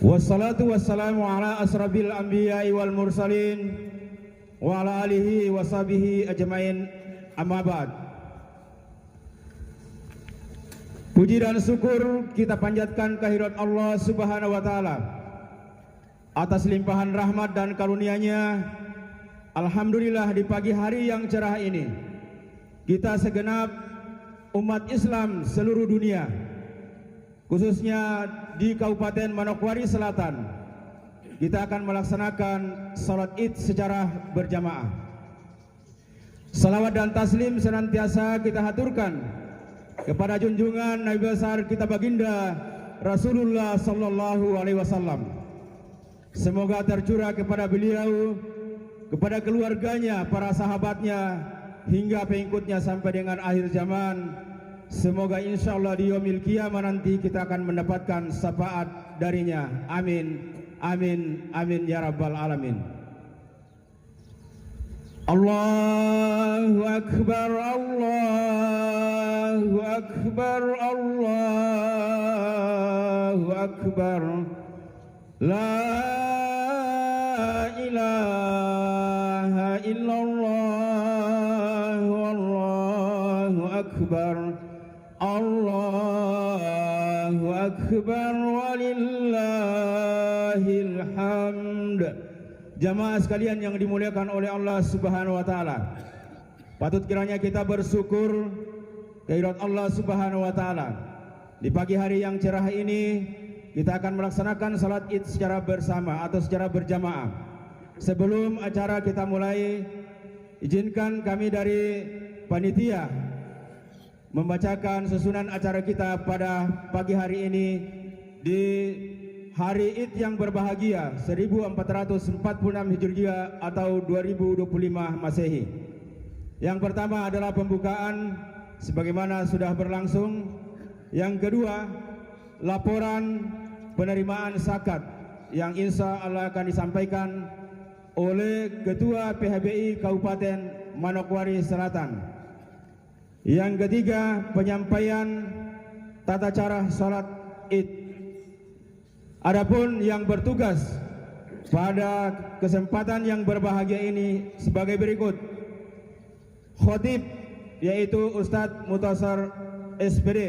Wassalatu wassalamu ala asrabil anbiya'i wal mursalin wa ala alihi wa sahbihi ajmain, amma ba'd. Puji dan syukur kita panjatkan kehadirat Allah Subhanahu wa taala atas limpahan rahmat dan karunia-Nya. Alhamdulillah, di pagi hari yang cerah ini kita segenap umat Islam seluruh dunia, khususnya di Kabupaten Manokwari Selatan, kita akan melaksanakan salat Id secara berjamaah. Salawat dan taslim senantiasa kita haturkan kepada junjungan Nabi besar kita baginda Rasulullah sallallahu alaihi wasallam. Semoga tercurah kepada beliau, kepada keluarganya, para sahabatnya, hingga pengikutnya sampai dengan akhir zaman. Semoga insya Allah di yaumil qiyamah nanti kita akan mendapatkan syafaat darinya. Amin, amin, amin ya rabbal alamin. Allahu akbar, Allahu akbar, Allahu akbar. La ilaha illallah, wallahu akbar. Allahu akbar walillahil hamd. Jamaah sekalian yang dimuliakan oleh Allah Subhanahu wa taala, patut kiranya kita bersyukur kehadirat Allah Subhanahu wa taala. Di pagi hari yang cerah ini kita akan melaksanakan salat Id secara bersama atau secara berjamaah. Sebelum acara kita mulai, izinkan kami dari panitia membacakan susunan acara kita pada pagi hari ini di hari Id yang berbahagia 1446 Hijriah atau 2025 Masehi. Yang pertama adalah pembukaan sebagaimana sudah berlangsung. Yang kedua, laporan penerimaan zakat yang insya Allah akan disampaikan oleh Ketua PHBI Kabupaten Manokwari Selatan. Yang ketiga, penyampaian tata cara salat Id. Adapun yang bertugas pada kesempatan yang berbahagia ini sebagai berikut. Khotib yaitu Ustadz Mutasar SPD,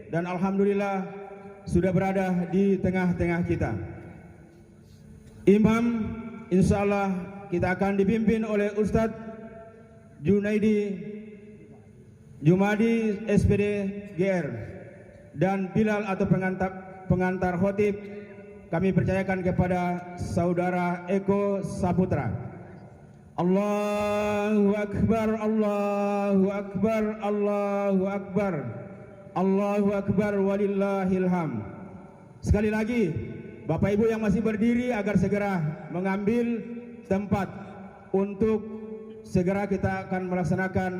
dan alhamdulillah sudah berada di tengah-tengah kita. Imam insya Allah kita akan dipimpin oleh Ustadz Jumadi SPD GR, dan Bilal atau pengantar khotib kami percayakan kepada saudara Eko Saputra. Allahu akbar, Allahu akbar, Allahu akbar, Allahu akbar walillahil hamd. Sekali lagi, Bapak Ibu yang masih berdiri agar segera mengambil tempat untuk segera kita akan melaksanakan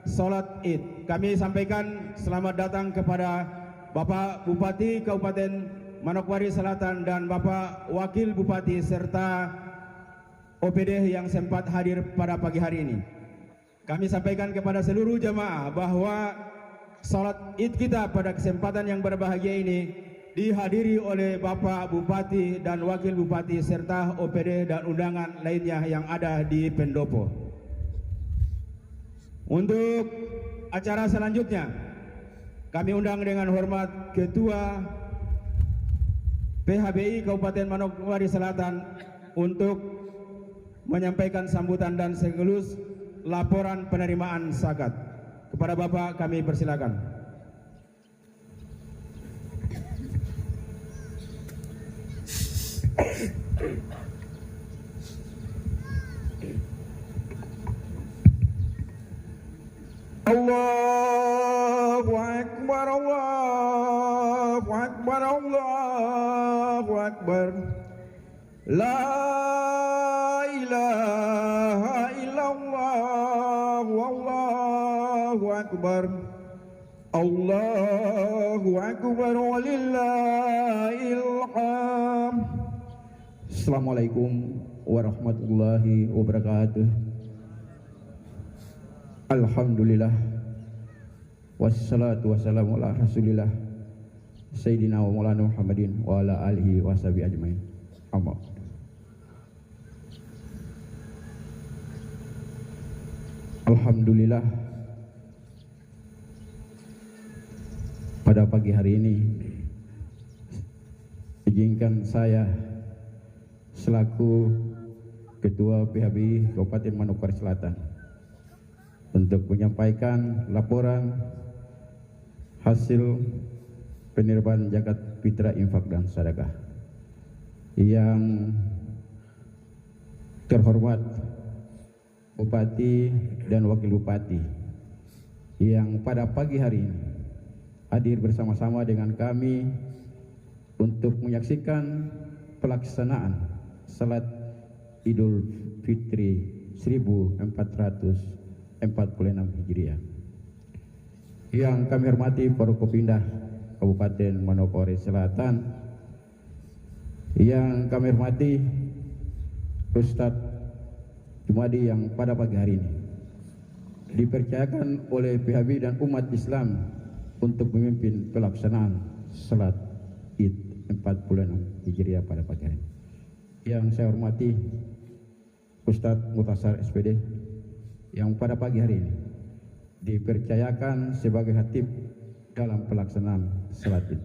salat Id. Kami sampaikan selamat datang kepada Bapak Bupati Kabupaten Manokwari Selatan dan Bapak Wakil Bupati serta OPD yang sempat hadir pada pagi hari ini. Kami sampaikan kepada seluruh jamaah bahwa salat Id kita pada kesempatan yang berbahagia ini dihadiri oleh Bapak Bupati dan Wakil Bupati serta OPD dan undangan lainnya yang ada di pendopo. Untuk acara selanjutnya, kami undang dengan hormat Ketua PHBI Kabupaten Manokwari Selatan untuk menyampaikan sambutan dan sekaligus laporan penerimaan zakat. Kepada Bapak kami persilakan. Allahu akbar, Allahu akbar, Allahu akbar. La ilaha illallah, wallahu akbar. Allahu akbar walillahil hamd. Assalamualaikum warahmatullahi wabarakatuh. Alhamdulillah, wassalatu wassalamu ala rasulillah Sayyidina wa Maulana Muhammadin wa ala alihi wa sahbihi ajmain. Amma. Alhamdulillah, pada pagi hari ini izinkan saya selaku Ketua PHBI Kabupaten Manokwari Selatan untuk menyampaikan laporan hasil penerimaan zakat fitrah, infak dan sedekah. Yang terhormat Bupati dan Wakil Bupati yang pada pagi hari ini hadir bersama-sama dengan kami untuk menyaksikan pelaksanaan salat Idul Fitri 1446 Hijriah. Yang kami hormati Forkopimda Kabupaten Manokwari Selatan, yang kami hormati Ustadz Jumadi yang pada pagi hari ini dipercayakan oleh PHBI dan umat Islam untuk memimpin pelaksanaan salat Id 1446 Hijriah pada pagi hari ini. Yang saya hormati Ustadz Muhtasar SPD yang pada pagi hari ini dipercayakan sebagai khatib dalam pelaksanaan salat Id.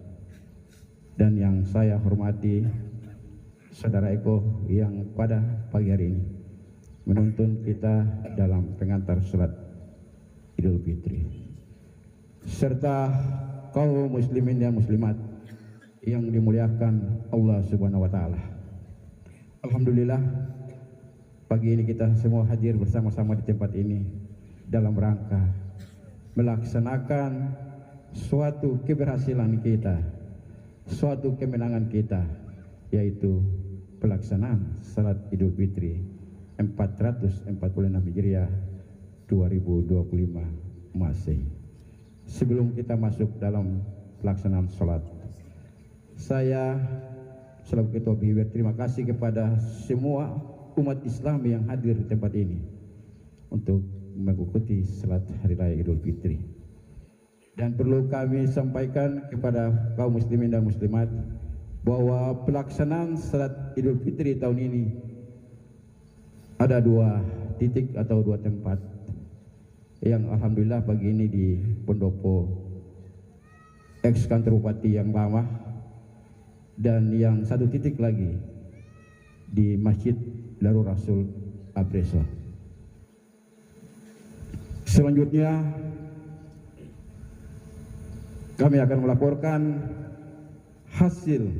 Dan yang saya hormati Saudara Eko yang pada pagi hari ini menuntun kita dalam pengantar salat Idul Fitri, serta kaum muslimin dan muslimat yang dimuliakan Allah Subhanahu wa taala. Alhamdulillah, pagi ini kita semua hadir bersama-sama di tempat ini dalam rangka melaksanakan suatu keberhasilan kita, suatu kemenangan kita, yaitu pelaksanaan salat Idul Fitri 1446 Hijriah 2025 Masehi. Sebelum kita masuk dalam pelaksanaan salat, saya selaku Ketua PHBI berterima kasih kepada semua umat Islam yang hadir di tempat ini untuk mengikuti salat Hari Raya Idul Fitri. Dan perlu kami sampaikan kepada kaum muslimin dan muslimat bahwa pelaksanaan salat Idul Fitri tahun ini ada dua titik atau dua tempat yang alhamdulillah pagi ini di Pendopo ex kantor bupati yang lama, dan yang satu titik lagi di Masjid Darul Rasul Abreso. Selanjutnya kami akan melaporkan hasil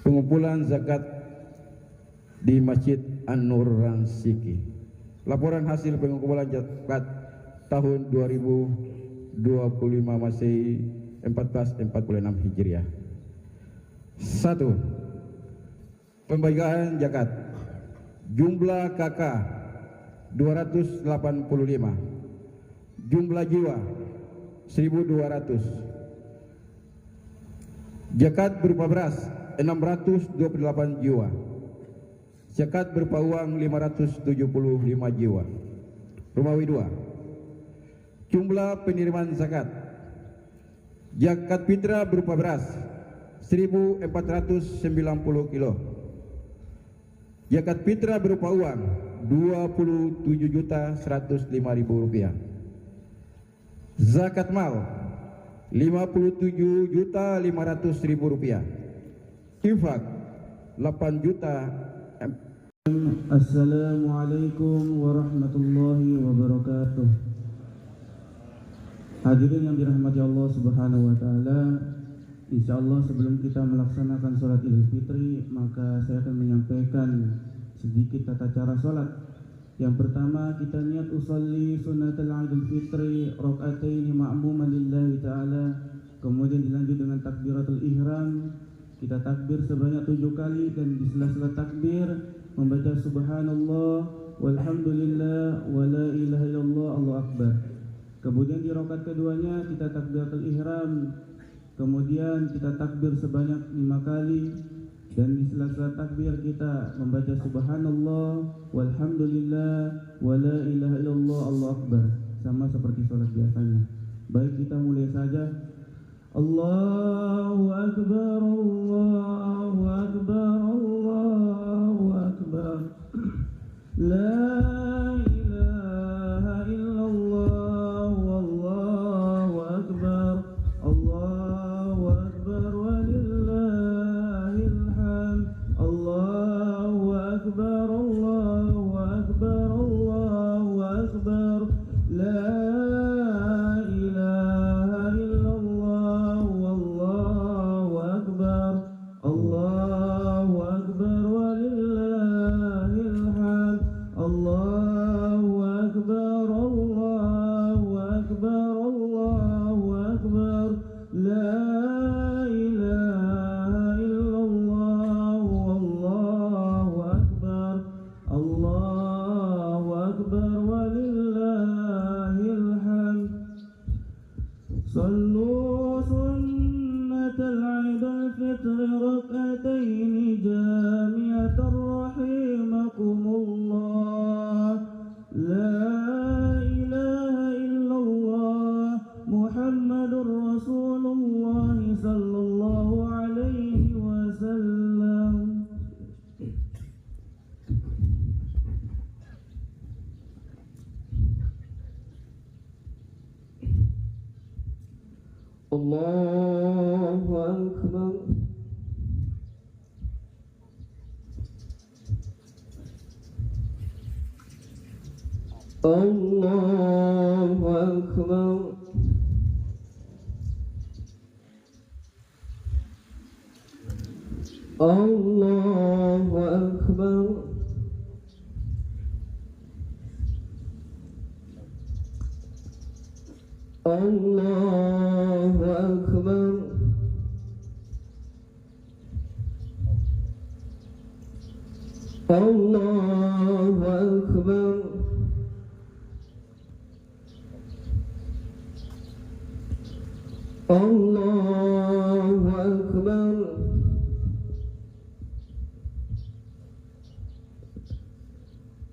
pengumpulan zakat di Masjid An-Nur Ransiki. Laporan hasil pengumpulan zakat tahun 2025 Masehi 1446 Hijriah. 1. Pembagian zakat. Jumlah KK 285. Jumlah jiwa 1.200. Zakat berupa beras 628 jiwa. Zakat berupa uang 575 jiwa. Romawi 2. Jumlah penerimaan zakat. Zakat fitrah berupa beras 1.490 kilo. Zakat fitrah berupa uang 27.105.000 rupiah. Zakat mal 57.500.000 rupiah. Infak 8 juta. Assalamualaikum warahmatullahi wabarakatuh. Hadirin yang dirahmati Allah Subhanahu wa taala, insyaallah sebelum kita melaksanakan salat Idul Fitri, maka saya akan menyampaikan sedikit tata cara salat. Yang pertama, kita niat usolli sunnatul Idul Fitri rakaatain ma'muman lillahi taala. Kemudian dilanjut dengan takbiratul ihram. Kita takbir sebanyak 7 kali, dan di sela-sela takbir membaca subhanallah walhamdulillah wa la ilaha illallah Allahu akbar. Kemudian di rakaat keduanya kita takbiratul ihram. Kemudian kita takbir sebanyak 5 kali, dan di sela-sela takbir kita membaca subhanallah walhamdulillah wa la ilaha illallah Allahu akbar, sama seperti salat biasanya. Baik, kita mulai saja. الله أكبر الله أكبر الله أكبر لا إله إلا الله والله أكبر الله أكبر ولله الحمد الله أكبر الله أكبر الله أكبر لا إله إلا الله والله أكبر الله أكبر ولله الحمد الله أكبر الله أكبر الله أكبر لا إله إلا الله والله أكبر الله أكبر ولله الحمد صلوا سنة العيد الفطر ركعتين جامعة رحمكم الله لا إله إلا الله محمد رسول الله صلى الله عليه وسلم الله أكبر الله أكبر الله أكبر الله أكبر الله أكبر الله أكبر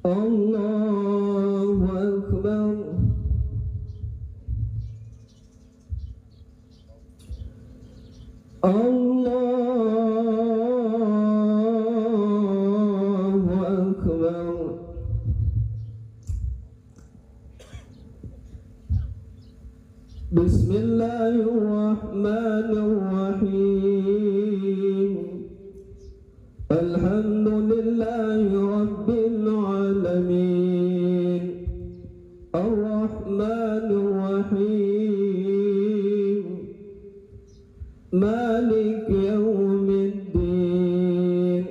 الله أكبر الله أكبر بسم الله الرحمن الرحيم الحمد لله رب العالمين الرحمن الرحيم مالك يوم الدين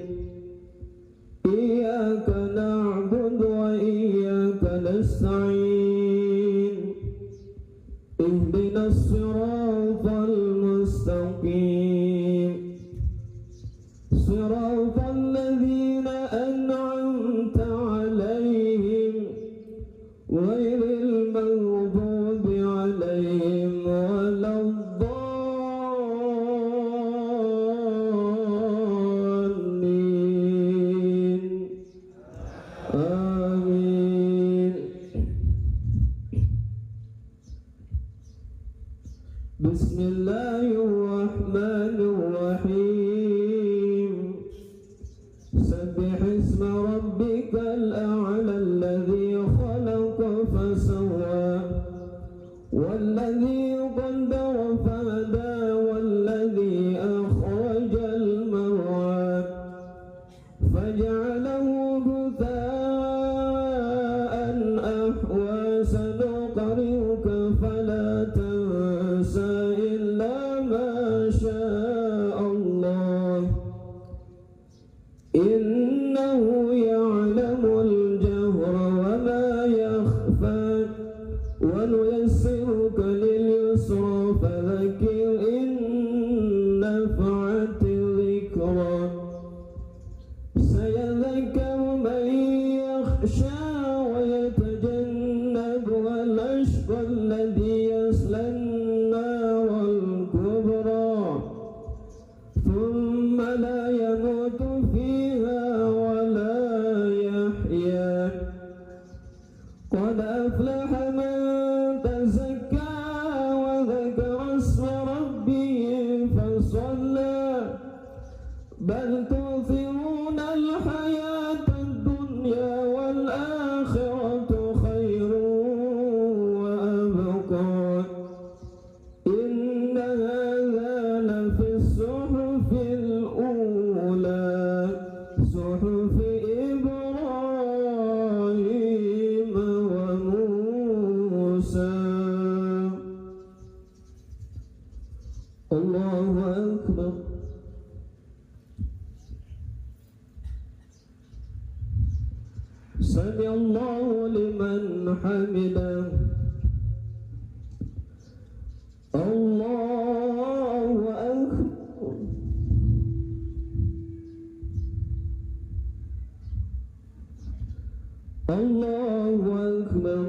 إياك نعبد وإياك نستعين اهدنا الصراط المستقيم صراط الذين أنعمت عليهم غير المغضوب عليهم ولا الضالين آمين بسم الله الرحمن الرحيم سبح اسم ربك الأعلى الذي خلق فسوى والذي قدر فهدى والذي أخرج المرعى فجعله غثاء أحوى سنقرئك فلا تنسى إلا ما شاء الله إنه يعلم الجهر وما يخفى ونيسرك لليسرى فذكر إن نفعت الذكرى سيذكر من يخشى ويتجنبها الأشقى الذي يصلى النار الكبرى ثم لا يموت فيها ولا يحيا قد أفلح من تزكى وذكر اسم ربه بل تؤثرون الحياة الدنيا والآخرة خير وأبقى إن هذا لفي الصحف الأولى صحف إبراهيم وموسى. الله أكبر. سمع الله لمن حمده. الله أكبر. الله أكبر.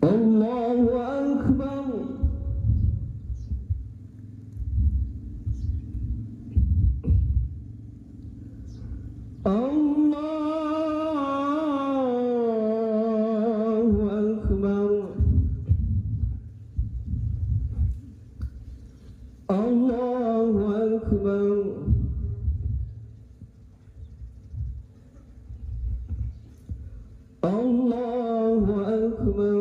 الله أكبر. الله أكبر. الله أكبر. الله أكبر.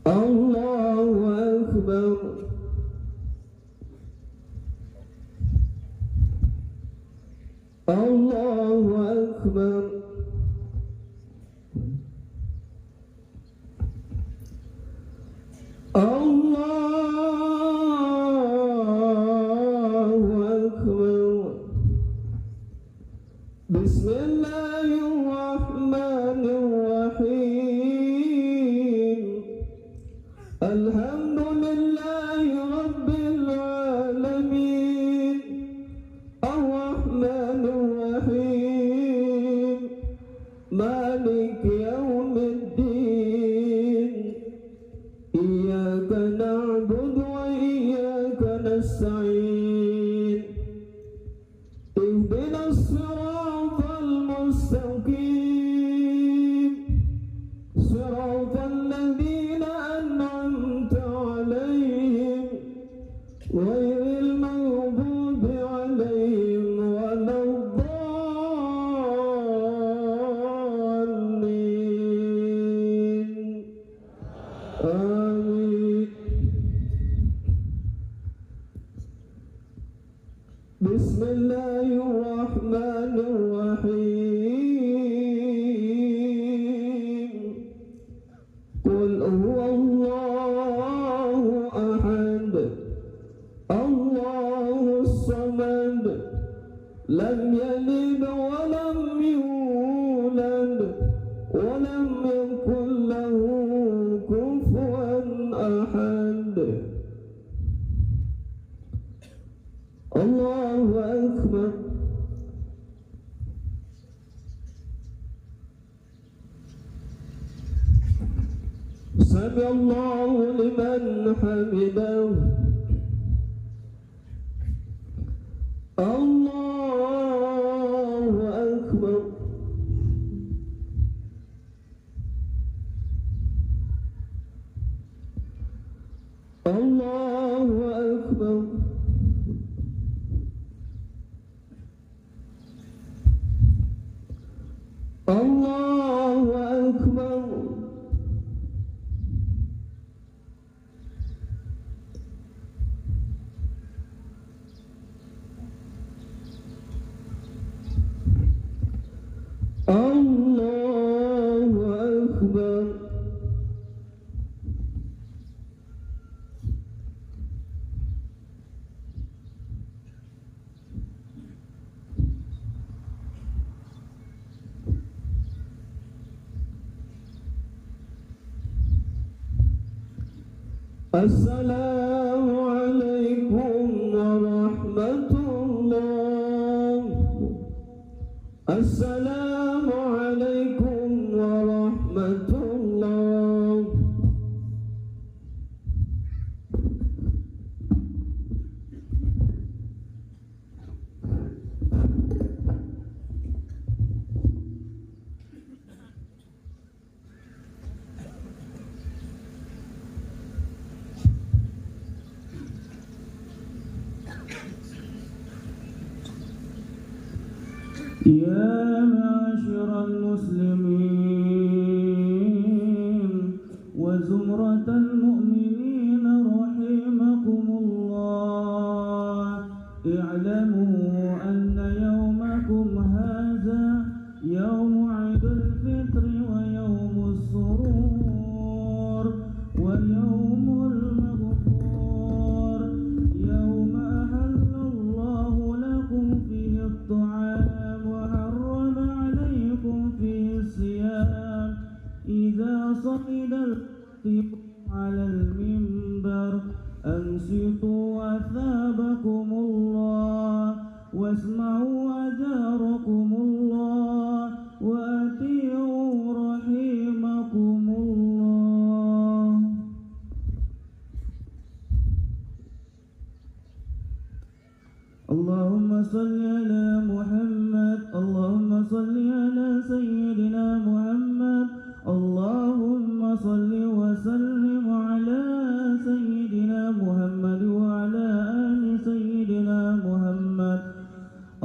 الله أكبر. الله أكبر. الله أكبر. بسم الله الرحمن الرحيم. الحمد لله رب العالمين الرحمن الرحيم مالك يوم الدين إياك نعبد وإياك نستعين اهدنا الصراط المستقيم صراط الذين أنعمت عليهم غير المغضوب عليهم ولا الضالين آمين. بسم الله الرحمن الرحيم. قل هو الله أحد الله الصمد لم يلد ولم يولد ولم يكن له كفوا أحد. الله أكبر. سمع الله لمن حمده. الله أكبر. الله أكبر. الله أكبر. الله أكبر. السلام عليكم ورحمة الله. السلام عليكم ورحمة الله. يا معاشر المسلمين وزمرة المؤمنين رحمكم الله، اعلموا أن يومكم هذا يوم عيد الفطر ويوم السرور ويوم المغفور، يوم أحل الله لكم فيه الطعام وحرم عليكم فيه الصيام، إذا صعد الخطيب على المنبر أنصتوا وأثابكم الله واسمعوا أجاركم الله وأطيعوا رحمكم الله. اللهم صل على محمد، اللهم صل على سيدنا محمد، اللهم صل وسلم على سيدنا محمد وعلى آل سيدنا محمد.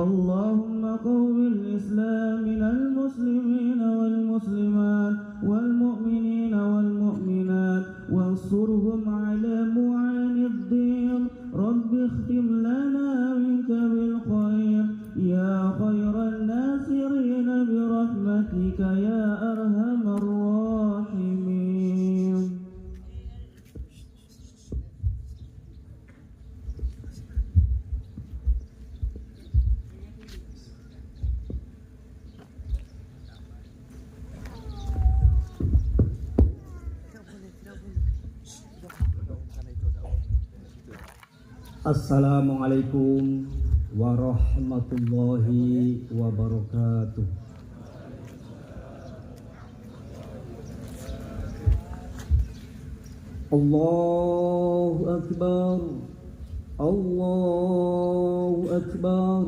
اللهم قوم الإسلام من المسلمين والمسلمات والمؤمنين والمؤمنات وانصرهم على معاني الدين. رب اختم لنا منك بالخير يا خير الناصرين برحمتك يا أرحم الراحمين. Assalamualaikum warahmatullahi wabarakatuh. Allahu Akbar, Allahu Akbar,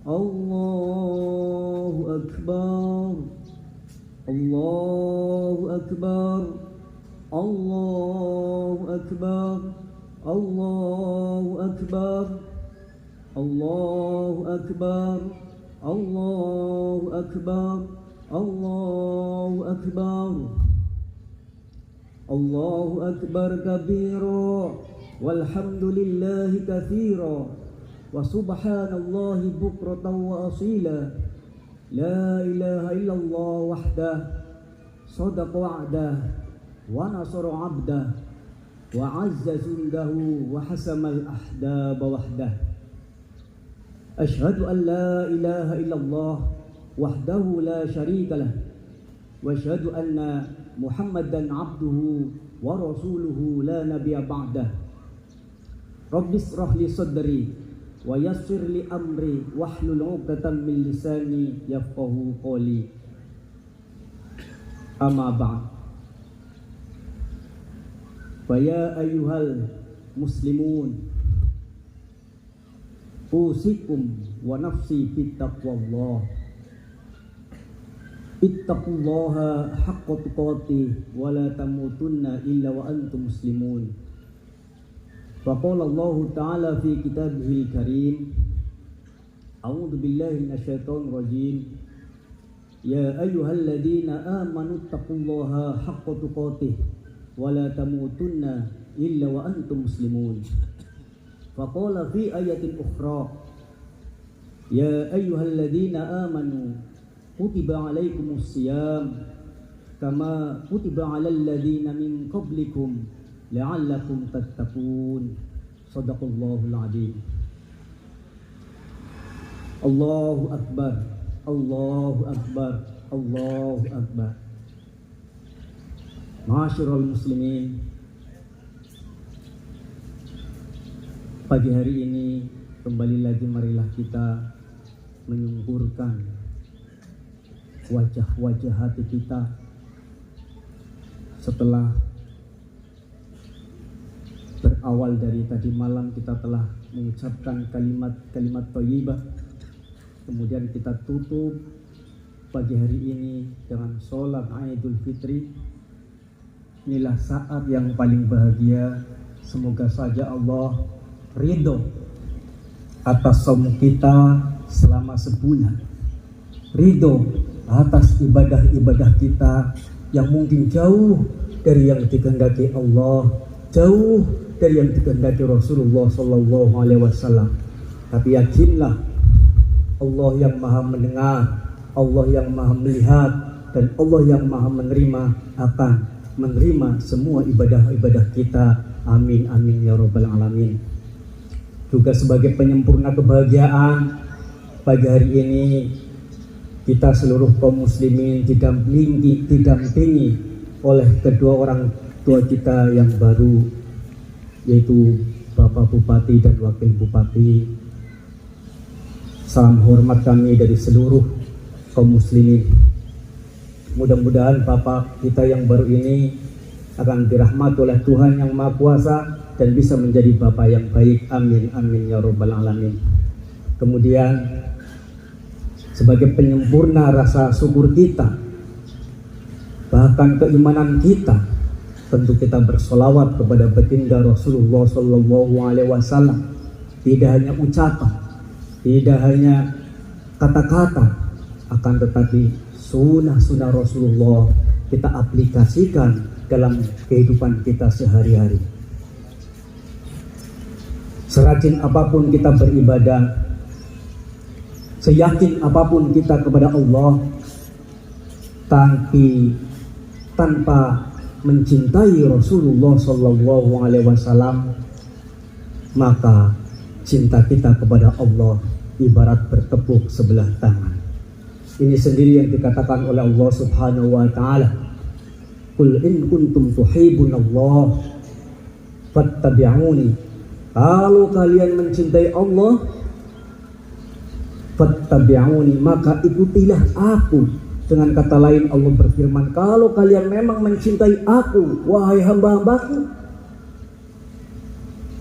Allahu Akbar, Allahu Akbar, Allahu Akbar, Allahu Akbar, Allahu Akbar, Allahu Akbar, Allahu Akbar, Allahu Akbar kabira walhamdulillahi katsira wa subhanallahi bukratan wa asila. La ilaha illallah wahdah sadaqa wa'dah wa nasara 'abdah wa 'azza jundahu wa hasamal ahdaba wahdah. Ashhadu an la ilaha illallah wahdahu la syarika lah wa ashhadu anna Muhammadan abduhu wa rasuluhu la nabiyya ba'dah. Rabbi israh li sadri wa yassir li amri wahlul 'uqdatam min lisani yafqahu qawli. Amma ba'd. Fa ya ayyuhal muslimun usikum wa nafsi bittaqwallah. Ittaqullaha haqqa tuqatih wa la tamutunna illa wa antum muslimun. Wa qala Allah ta'ala fi kitabihil karim, a'udzu billahi minasyaitonir rajim, ya ayyuhalladzina amanu ittaqullaha haqqa tuqatih wa la tamutunna illa wa antum muslimun. Wa qala fi ayatin ukhra, ya ayyuhalladzina amanu kutiba alaikumus siyam kama kutiba alal ladzina min qablikum la'allakum tattaqun. Shadaqallahul azim. Allahu akbar, Allahu akbar, Allahu akbar. Ma'asyiral muslimin, pagi hari ini kembali lagi marilah kita menyungkurkan wajah-wajah hati kita setelah berawal dari tadi malam kita telah mengucapkan kalimat-kalimat thayyibah, kemudian kita tutup pagi hari ini dengan sholat Idul Fitri. Inilah saat yang paling bahagia. Semoga saja Allah ridho atas saum kita selama sebulan. ridho atas ibadah-ibadah kita yang mungkin jauh dari yang dikehendaki Allah, jauh dari yang dikehendaki Rasulullah Sallallahu Alaihi Wasallam. Tapi yakinlah, Allah yang maha mendengar, Allah yang maha melihat, dan Allah yang maha menerima akan menerima semua ibadah-ibadah kita. Amin amin ya rabbal alamin. Juga sebagai penyempurna kebahagiaan pagi hari ini, kita seluruh kaum muslimin didampingi oleh kedua orang tua kita yang baru, yaitu Bapak Bupati dan Wakil Bupati. Salam hormat kami dari seluruh kaum muslimin. Mudah-mudahan Bapak kita yang baru ini akan dirahmati oleh Tuhan yang Maha Kuasa dan bisa menjadi Bapak yang baik. Amin amin ya rabbal alamin. Kemudian sebagai penyempurna rasa syukur kita, bahkan keimanan kita, tentu kita bersolawat kepada baginda Rasulullah Sallallahu Alaihi Wasallam. Tidak hanya ucapan, tidak hanya kata-kata, akan tetapi sunnah-sunnah Rasulullah kita aplikasikan dalam kehidupan kita sehari-hari. Serajin apapun kita beribadah, seyakin apapun kita kepada Allah, tapi tanpa mencintai Rasulullah Sallallahu Alaihi Wasallam, maka cinta kita kepada Allah ibarat bertepuk sebelah tangan. Ini sendiri yang dikatakan oleh Allah Subhanahu Wa Taala. Qul in kuntum tuhibbunallah fattabi'uni. Kalau kalian mencintai Allah, fattabi'uni, maka ikutilah aku. Dengan kata lain Allah berfirman, kalau kalian memang mencintai aku, wahai hamba-hambaku,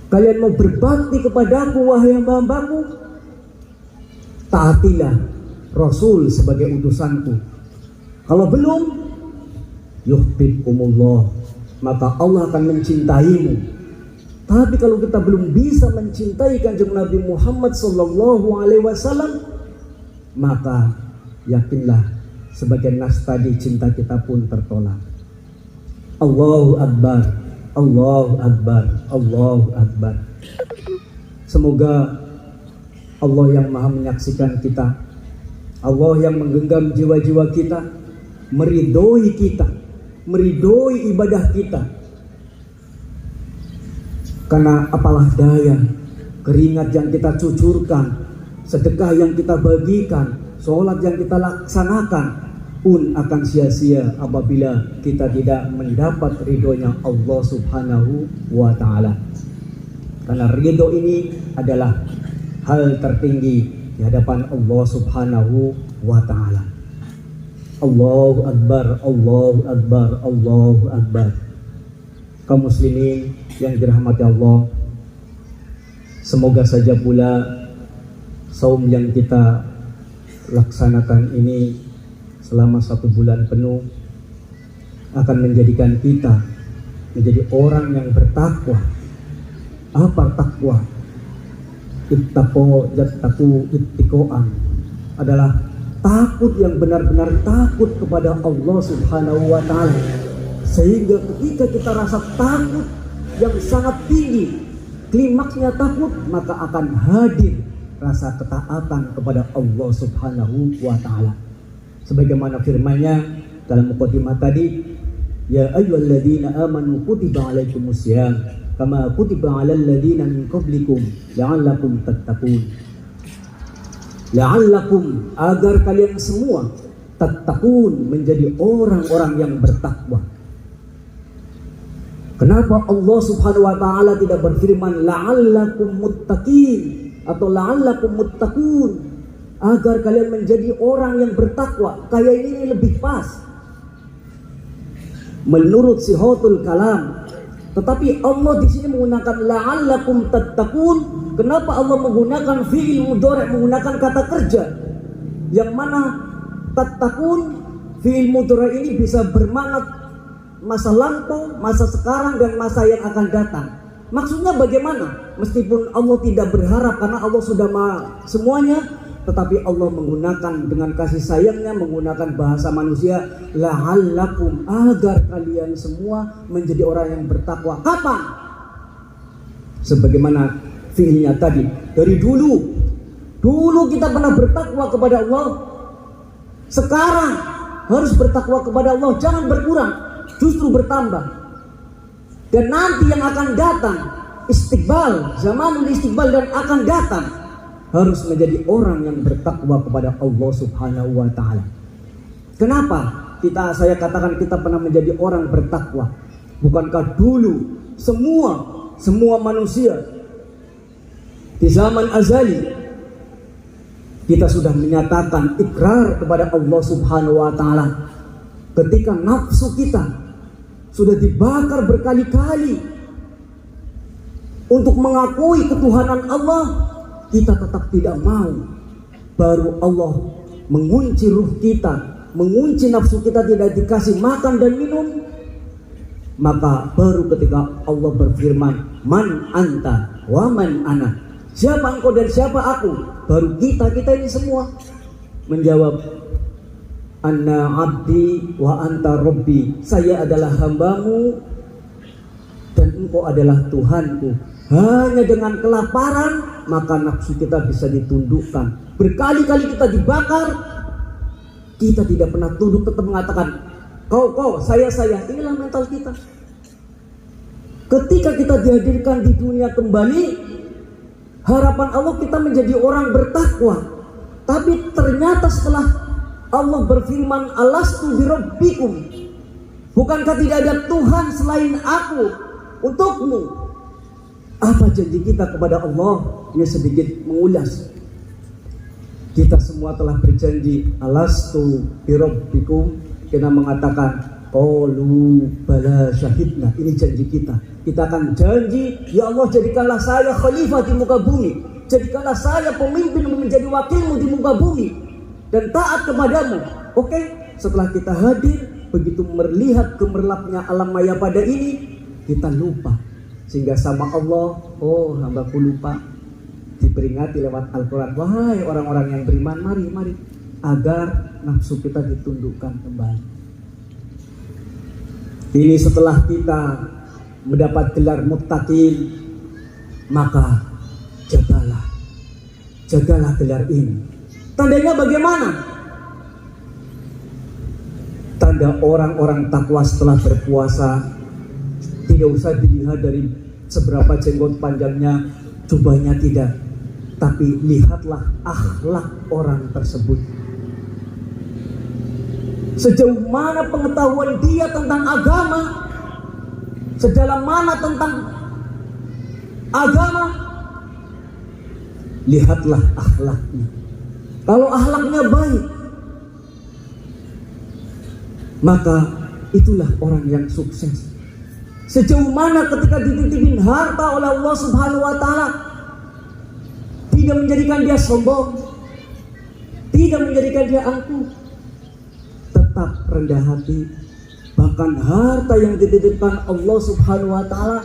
kalian mau berbakti kepadaku, wahai hamba-hambaku, taatilah Rasul sebagai utusanku. Kalau belum, yuhibbukumullah, maka Allah akan mencintaimu. Tapi kalau kita belum bisa mencintai Kanjeng Nabi Muhammad Sallallahu Alaihi Wasallam, maka yakinlah sebagian nas tadi, cinta kita pun tertolak. Allahu Akbar, Allahu Akbar, Allahu Akbar. Semoga Allah yang maha menyaksikan kita, Allah yang menggenggam jiwa-jiwa kita, meridhoi kita, meridhoi ibadah kita. Karena apalah daya, keringat yang kita cucurkan, sedekah yang kita bagikan, sholat yang kita laksanakan pun akan sia-sia apabila kita tidak mendapat ridhonya Allah Subhanahu wa Ta'ala. Karena ridho ini adalah hal tertinggi di hadapan Allah Subhanahu wa Ta'ala. Allahu Akbar, Allahu Akbar, Allahu Akbar. Kaum muslimin yang dirahmati Allah, semoga saja pula saum yang kita laksanakan ini selama 1 bulan penuh akan menjadikan kita menjadi orang yang bertakwa. Apa takwa? Ittaqo yattaqu ittiqoan, adalah takut yang benar-benar takut kepada Allah Subhanahu wa Ta'ala. Sehingga ketika kita rasa takut yang sangat tinggi, klimaksnya takut, maka akan hadir rasa ketaatan kepada Allah Subhanahu wa Ta'ala. Sebagaimana firman-Nya dalam mukadimah tadi, ya ayyuhalladzina amanu kutiba alaikumusiyam kama kutiba alal ladzina min qablikum la'allakum tattaqun. La'allakum, agar kalian semua tattaqun, menjadi orang-orang yang bertakwa. Kenapa Allah Subhanahu wa Ta'ala tidak berfirman la'allakum muttaqin atau la'allakum muttaqun, agar kalian menjadi orang yang bertakwa? Kayak ini lebih pas menurut Sihatul Kalam. Tetapi Allah di sini menggunakan la'allakum tattaqun. Kenapa Allah menggunakan fi'il mudhari', menggunakan kata kerja, yang mana tattaqun fi'il mudhari' ini bisa bermakna masa lampau, masa sekarang, dan masa yang akan datang. Maksudnya bagaimana? Meskipun Allah tidak berharap, karena Allah sudah semuanya, tetapi Allah menggunakan dengan kasih sayangnya, menggunakan bahasa manusia, la'allakum, agar kalian semua menjadi orang yang bertakwa. Kapan? Sebagaimana fiilnya tadi, dari dulu kita pernah bertakwa kepada Allah. Sekarang harus bertakwa kepada Allah, jangan berkurang, justru bertambah. Dan nanti yang akan datang, istiqbal, zamanul istiqbal dan akan datang, harus menjadi orang yang bertakwa kepada Allah Subhanahu wa taala. Kenapa? Saya katakan kita pernah menjadi orang bertakwa. Bukankah dulu semua manusia di zaman azali kita sudah menyatakan ikrar kepada Allah Subhanahu wa taala ketika nafsu kita sudah dibakar berkali-kali untuk mengakui ketuhanan Allah, kita tetap tidak mau. Baru Allah mengunci ruh kita, mengunci nafsu kita, tidak dikasih makan dan minum. Maka baru ketika Allah berfirman, man anta wa man ana, siapa engkau dan siapa aku, baru kita ini semua menjawab, anna abdi wa anta rabbi, saya adalah hambamu dan engkau adalah Tuhanku. Hanya dengan kelaparan maka nafsu kita bisa ditundukkan. Berkali-kali kita dibakar, kita tidak pernah tunduk, tetap mengatakan kau, saya. Inilah mental kita. Ketika kita dihadirkan di dunia kembali, harapan Allah kita menjadi orang bertakwa. Tapi ternyata setelah Allah berfirman, alastu birabbikum, bukankah tidak ada Tuhan selain aku untukmu? Apa janji kita kepada Allah? Ini sedikit mengulas. Kita semua telah berjanji, alastu birabbikum. Kita mengatakan, qalu bala syahidna. Ini janji kita. Kita akan janji, ya Allah, jadikanlah saya khalifah di muka bumi, jadikanlah saya pemimpin menjadi wakilmu di muka bumi, dan taat kepadamu. Oke, setelah kita hadir, begitu melihat gemerlapnya alam maya pada ini, kita lupa. Sehingga sama Allah, oh hambaku lupa, diperingati lewat Al-Quran. Wahai orang-orang yang beriman, mari, agar nafsu kita ditundukkan kembali. Ini setelah kita mendapat gelar muttaqin, maka jagalah gelar ini. Tandanya bagaimana? Tanda orang-orang takwa setelah berpuasa, tidak usah dilihat dari seberapa jenggot panjangnya, jubahnya, tidak, tapi lihatlah akhlak orang tersebut. Sejauh mana pengetahuan dia tentang agama, sedalam mana tentang agama, lihatlah akhlaknya. Kalau akhlaknya baik, maka itulah orang yang sukses. Sejauh mana ketika dititipin harta oleh Allah Subhanahu wa taala, tidak menjadikan dia sombong, tidak menjadikan dia angkuh, tetap rendah hati. Bahkan harta yang dititipkan Allah Subhanahu wa taala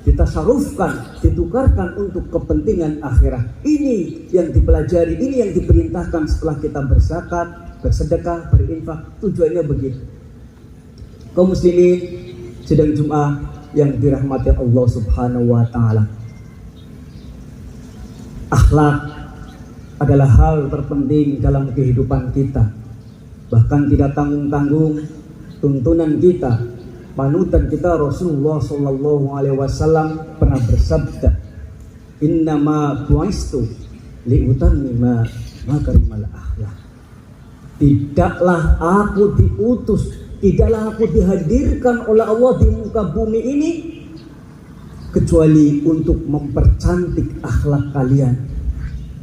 ditasarufkan, ditukarkan untuk kepentingan akhirat. Ini yang dipelajari, ini yang diperintahkan setelah kita berzakat, bersedekah, berinfak. Tujuannya begitu. Kaum muslimin sidang Jumat yang dirahmati Allah Subhanahu wa taala. Akhlak adalah hal terpenting dalam kehidupan kita. Bahkan tidak tanggung-tanggung tuntunan kita, panutan kita Rasulullah sallallahu alaihi wasallam pernah bersabda, "Innama bu'istu liutammima makarimal akhlak." Tidaklah aku diutus, tidaklah aku dihadirkan oleh Allah di muka bumi ini kecuali untuk mempercantik akhlak kalian.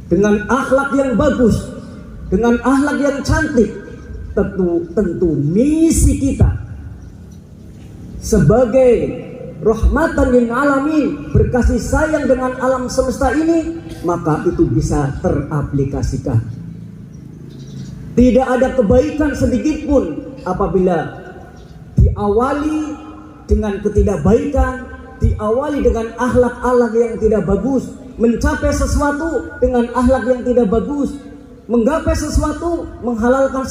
Dengan akhlak yang bagus, dengan akhlak yang cantik, tentu misi kita sebagai rahmatan lil alamin, berkasih sayang dengan alam semesta ini, maka itu bisa teraplikasikan. Tidak ada kebaikan sedikit pun apabila diawali dengan ketidakbaikan, diawali dengan akhlak-akhlak yang tidak bagus, mencapai sesuatu dengan akhlak yang tidak bagus, menggapai sesuatu, menghalalkan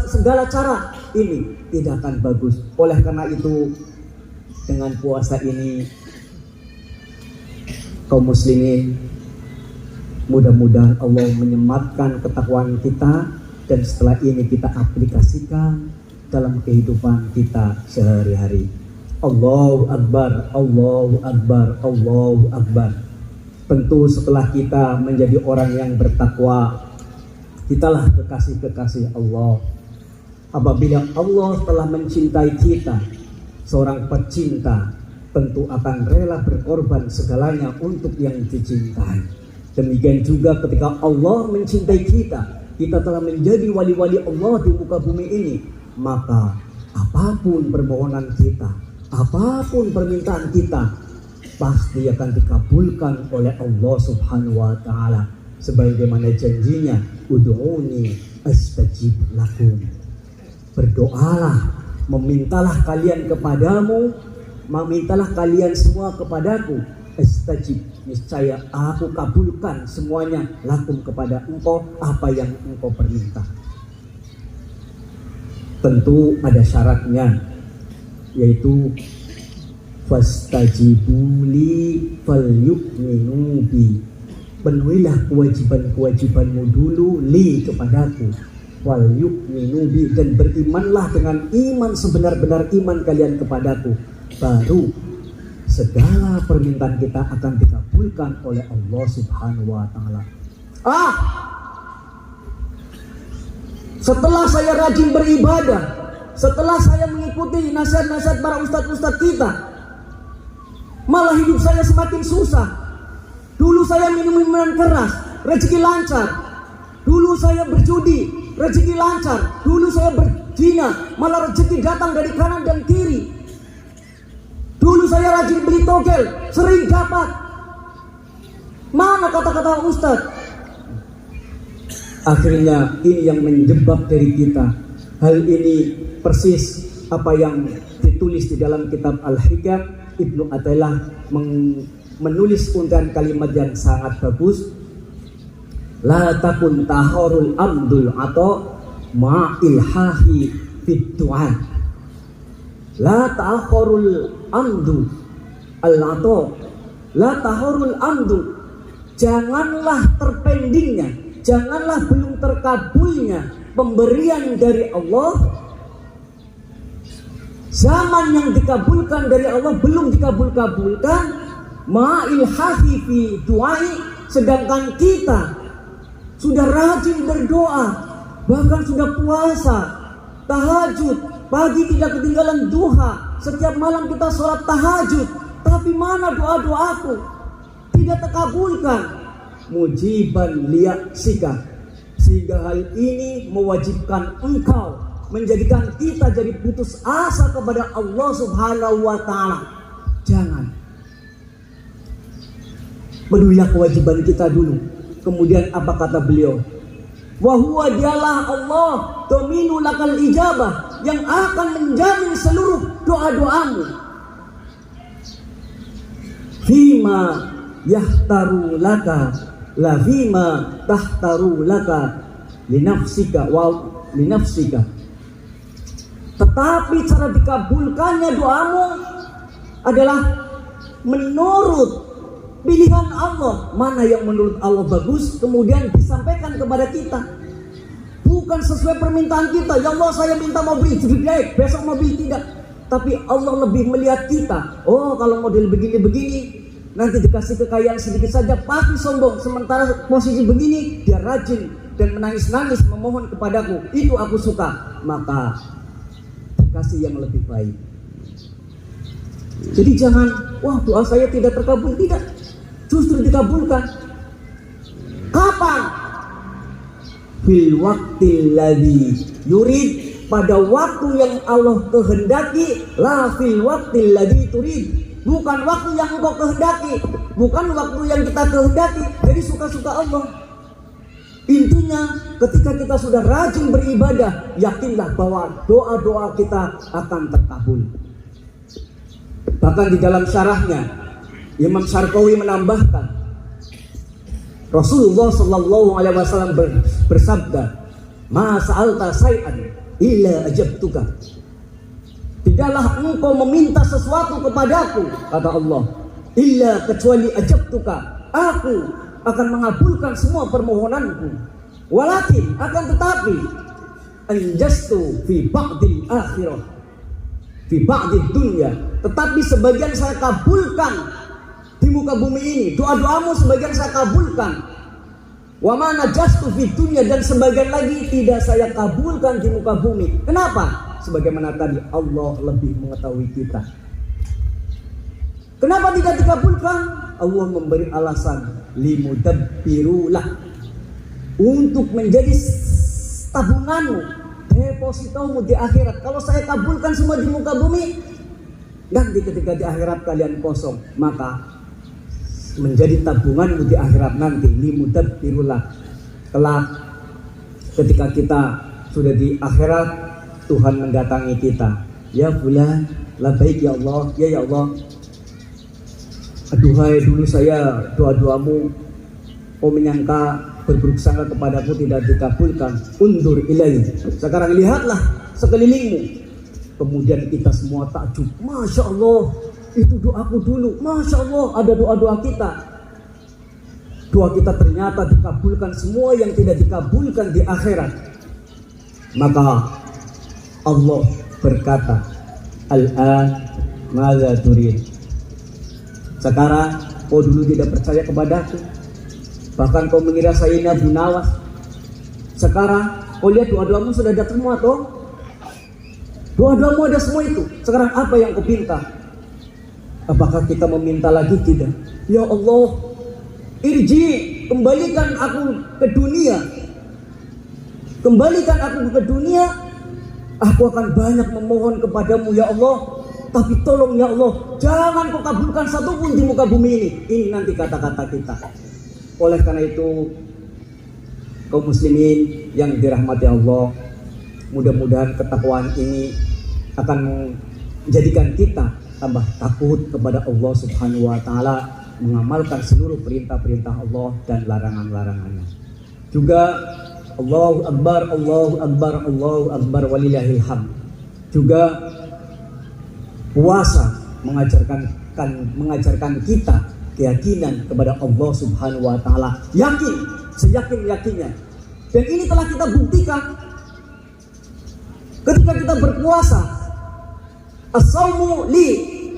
segala cara, ini tidak akan bagus. Oleh karena itu, dengan puasa ini, kaum muslimin, mudah-mudahan Allah menyematkan ketakwaan kita, dan setelah ini kita aplikasikan dalam kehidupan kita sehari-hari. Allahu Akbar, Allahu Akbar, Allahu Akbar. Tentu setelah kita menjadi orang yang bertakwa, kitalah kekasih-kekasih Allah. Apabila Allah telah mencintai kita, seorang pecinta tentu akan rela berkorban segalanya untuk yang dicintai. Demikian juga ketika Allah mencintai kita, kita telah menjadi wali-wali Allah di muka bumi ini, maka apapun permohonan kita, apapun permintaan kita, pasti akan dikabulkan oleh Allah Subhanahu wa Ta'ala, sebagaimana janjinya, ud'uni astajib lakum. Berdoalah, memintalah kalian kepadamu, memintalah kalian semua kepadaku, astajib, niscaya aku kabulkan semuanya lakum kepada engkau apa yang engkau perminta. Tentu ada syaratnya, yaitu fastajibuli falyu'minu bi. Penuhilah kewajiban-kewajibanmu dulu li kepadaku, falyu'minu bi, dan berimanlah dengan iman sebenar-benar iman kalian kepadaku, baru segala permintaan kita akan dikabulkan oleh Allah Subhanahu wa Ta'ala. Setelah saya rajin beribadah, setelah saya mengikuti nasihat-nasihat para ustadz-ustadz kita, malah hidup saya semakin susah. Dulu saya minum minuman keras, rezeki lancar. Dulu saya berjudi, rezeki lancar. Dulu saya berzina, malah rezeki datang dari kanan dan kiri. Dulu saya rajin beli togel, sering dapat. Mana kata-kata ustadz? Akhirnya ini yang menjebak dari kita. Hal ini persis apa yang ditulis di dalam kitab Al-Hikam. Ibnu Athaillah menulis ungkapan kalimat yang sangat bagus. La takun tahorul amdul atau ma'ilhahi fid du'a. La tahorul amdu al-ato. La tahorul amdu. Janganlah terpendingnya, janganlah belum terkabulnya pemberian dari Allah. Zaman yang dikabulkan dari Allah belum dikabulkan, ma'ilhahi fi du'ai, sedangkan kita sudah rajin berdoa, bahkan sudah puasa, tahajud, pagi tidak ketinggalan duha, setiap malam kita sholat tahajud, tapi mana doa-doaku? Tidak terkabulkan. Mujiban liyaksika, sehingga hal ini mewajibkan engkau, menjadikan kita jadi putus asa kepada Allah Subhanahu wa Ta'ala. Jangan. Penuhilah kewajiban kita dulu. Kemudian apa kata beliau? Wa huwa dialah Allah dominu lakal ijabah, yang akan menjamin seluruh doa-doamu. Fima yahtaru laka la fima tahtaru laka linafsika wa linafsika. Tetapi cara dikabulkannya doamu adalah menurut pilihan Allah. Mana yang menurut Allah bagus, kemudian disampaikan kepada kita. Bukan sesuai permintaan kita. Ya Allah, saya minta mobil jelek, besok mobil tidak. Tapi Allah lebih melihat kita. Oh, kalau model begini-begini, nanti dikasih kekayaan sedikit saja, pasti sombong. Sementara posisi begini, dia rajin dan menangis-nangis memohon kepadaku. Itu aku suka. Maka kasih yang lebih baik. Jadi jangan, wah doa saya tidak terkabul. Tidak, justru dikabulkan. Kapan? Fil waqtil ladzi yurid, pada waktu yang Allah kehendaki. La fil waqtil ladzi turid, bukan waktu yang engkau kehendaki, bukan waktu yang kita kehendaki. Jadi suka-suka Allah. Intinya ketika kita sudah rajin beribadah, yakinlah bahwa doa-doa kita akan terkabul. Bahkan di dalam syarahnya Imam Syarqawi menambahkan, Rasulullah SAW bersabda, "Ma sa'alta say'an illa ajabtuka." Tidaklah engkau meminta sesuatu kepadaku, kata Allah, illa kecuali ajabtuka, aku akan mengabulkan semua permohonanku. Walakin akan tetapi anjastu fi ba'dil akhirah, fi ba'did dunya, tetapi sebagian saya kabulkan di muka bumi ini. Doa-doamu sebagian saya kabulkan. Wa ma najastu fi dunya, dan sebagian lagi tidak saya kabulkan di muka bumi. Kenapa? Sebagaimana tadi, Allah lebih mengetahui kita. Kenapa tidak dikabulkan? Allah memberi alasan, limudabbirulah, untuk menjadi tabunganmu, depositomu di akhirat. Kalau saya kabulkan semua di muka bumi, nanti ketika di akhirat kalian kosong, maka menjadi tabunganmu di akhirat nanti, limudabbirulah. Kelak ketika kita sudah di akhirat, Tuhan mendatangi kita, ya fulan, labbaik ya Allah, ya Allah, aduhai dulu saya doa-doamu, kau menyangka berburuk sangka kepadaku tidak dikabulkan, undur ilai, sekarang lihatlah sekelilingmu. Kemudian kita semua takjub, Masya Allah, itu doaku dulu, Masya Allah, ada doa-doa kita. Doa kita ternyata dikabulkan semua yang tidak dikabulkan di akhirat. Maka Allah berkata, Al-an madza turid. Sekarang kau dulu tidak percaya kepadaku, bahkan kau mengira saya ini Abu Nawas. Sekarang kau lihat doa-doamu sudah ada semua toh. Doa-doamu ada semua itu. Sekarang apa yang kau minta? Apakah kita meminta lagi? Tidak. Ya Allah, irji, kembalikan aku ke dunia. Kembalikan aku ke dunia. Aku akan banyak memohon kepadamu ya Allah, tapi tolong ya Allah, jangan kau kabulkan satupun di muka bumi ini. Ini nanti kata-kata kita. Oleh karena itu, kaum muslimin yang dirahmati Allah, mudah-mudahan ketakwaan ini akan menjadikan kita tambah takut kepada Allah Subhanahu wa Ta'ala, mengamalkan seluruh perintah-perintah Allah dan larangan-larangannya. Juga Allahu Akbar, Allahu Akbar, Allahu Akbar, walillahil hamd. Juga puasa mengajarkan kita keyakinan kepada Allah Subhanahu wa Ta'ala, yakin, seyakin-yakinnya. Dan ini telah kita buktikan ketika kita berpuasa. As-saumu li,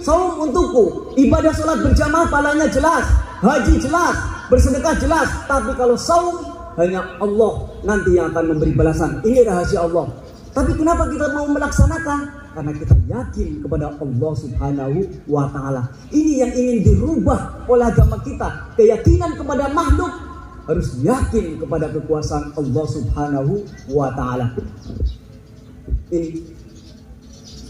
saum untukku, ibadah salat berjamaah pahalanya jelas, haji jelas, bersedekah jelas. Tapi kalau saum, hanya Allah nanti yang akan memberi balasan. Ini rahasia Allah. Tapi kenapa kita mau melaksanakan? Karena kita yakin kepada Allah Subhanahu wa Ta'ala. Ini yang ingin dirubah oleh agama kita. Keyakinan kepada makhluk harus yakin kepada kekuasaan Allah Subhanahu wa Ta'ala. Ini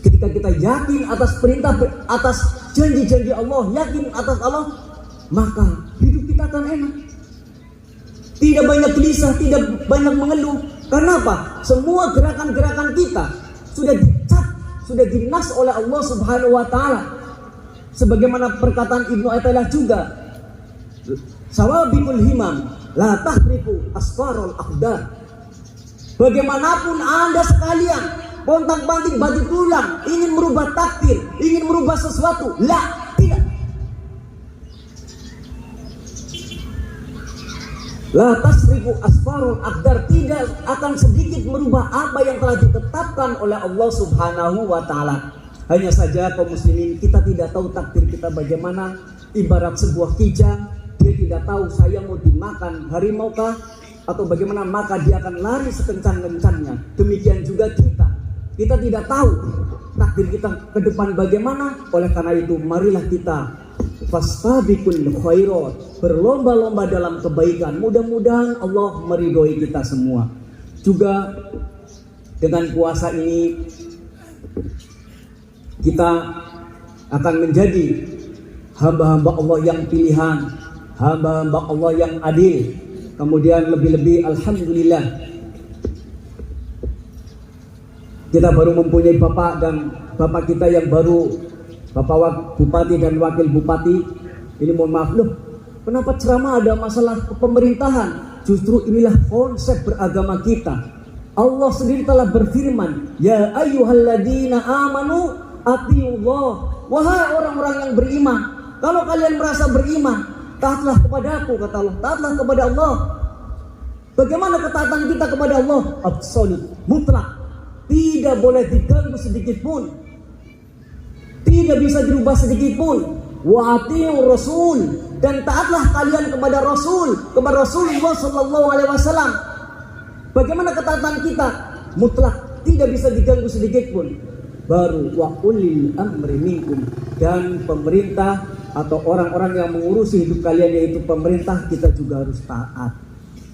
ketika kita yakin atas perintah, atas janji-janji Allah, yakin atas Allah, maka hidup kita akan enak. Tidak banyak gelisah, tidak banyak mengeluh. Karena apa? Semua gerakan-gerakan kita sudah dicap, sudah dinas oleh Allah Subhanahu wa Ta'ala. Sebagaimana perkataan Ibnu Athaillah juga, sawabikul himam la tahrifu asfarul aqdar. Bagaimanapun Anda sekalian pontang-panting batu tulang ingin merubah takdir, ingin merubah sesuatu, tidak. La tasrifu asfarul aqdar, tidak akan sedikit merubah apa yang telah ditetapkan oleh Allah Subhanahu wa Ta'ala. Hanya saja kaum muslimin, kita tidak tahu takdir kita bagaimana. Ibarat sebuah kijang, dia tidak tahu saya mau dimakan harimau kah atau bagaimana, maka dia akan lari sekencang-kencangnya. Demikian juga kita tidak tahu takdir kita ke depan bagaimana. Oleh karena itu, marilah kita fastabiqul khairat, berlomba-lomba dalam kebaikan. Mudah-mudahan Allah meridhoi kita semua. Juga dengan puasa ini kita akan menjadi hamba-hamba Allah yang pilihan, hamba-hamba Allah yang adil. Kemudian lebih-lebih alhamdulillah kita baru mempunyai bapak kita yang baru, Bapak Bupati dan Wakil Bupati. Ini mohon maaf loh, kenapa ceramah ada masalah pemerintahan? Justru inilah konsep beragama kita. Allah sendiri telah berfirman, ya ayyuhalladzina amanu atiullah. Wahai orang-orang yang beriman, kalau kalian merasa beriman, taatlah kepada aku, kata Allah, taatlah kepada Allah. Bagaimana ketaatan kita kepada Allah? Absolut, mutlak, tidak boleh diganggu sedikit pun, tidak bisa dirubah sedikit pun. Wa atiu rasul, dan taatlah kalian kepada Rasul, kepada Rasulullah sallallahu alaihi wasallam. Bagaimana ketaatan kita? Mutlak, tidak bisa diganggu sedikit pun. Baru wa ulil amri minkum, dan pemerintah atau orang-orang yang mengurusi hidup kalian yaitu pemerintah, kita juga harus taat.